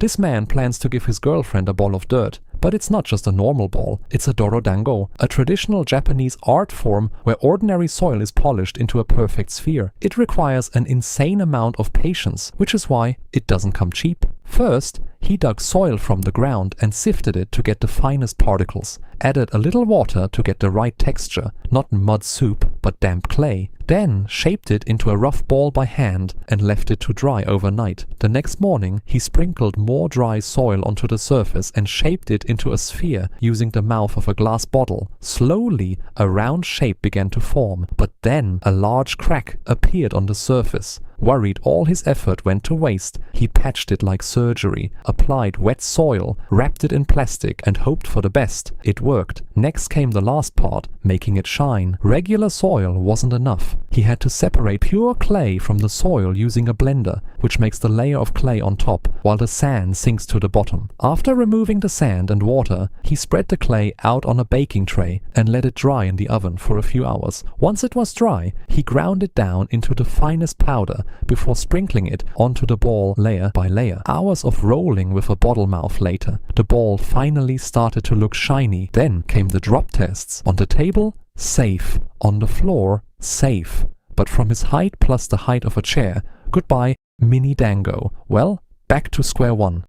This man plans to give his girlfriend a ball of dirt. But it's not just a normal ball, it's a dorodango, a traditional Japanese art form where ordinary soil is polished into a perfect sphere. It requires an insane amount of patience, which is why it doesn't come cheap. First, he dug soil from the ground and sifted it to get the finest particles, added a little water to get the right texture, not mud soup, but damp clay, then shaped it into a rough ball by hand and left it to dry overnight. The next morning, he sprinkled more dry soil onto the surface and shaped it into a sphere using the mouth of a glass bottle. Slowly, a round shape began to form, but then a large crack appeared on the surface. Worried all his effort went to waste, he patched it like surgery, applied wet soil, wrapped it in plastic and hoped for the best. It worked. Next came the last part, making it shine. Regular soil wasn't enough. He had to separate pure clay from the soil using a blender, which makes the layer of clay on top, while the sand sinks to the bottom. After removing the sand and water, he spread the clay out on a baking tray and let it dry in the oven for a few hours. Once it was dry, he ground it down into the finest powder before sprinkling it onto the ball layer by layer. Hours of rolling with a bottle mouth later, the ball finally started to look shiny. Then came the drop tests. On the table, safe. On the floor, safe. But from his height plus the height of a chair, goodbye, mini dango. Well, back to square one.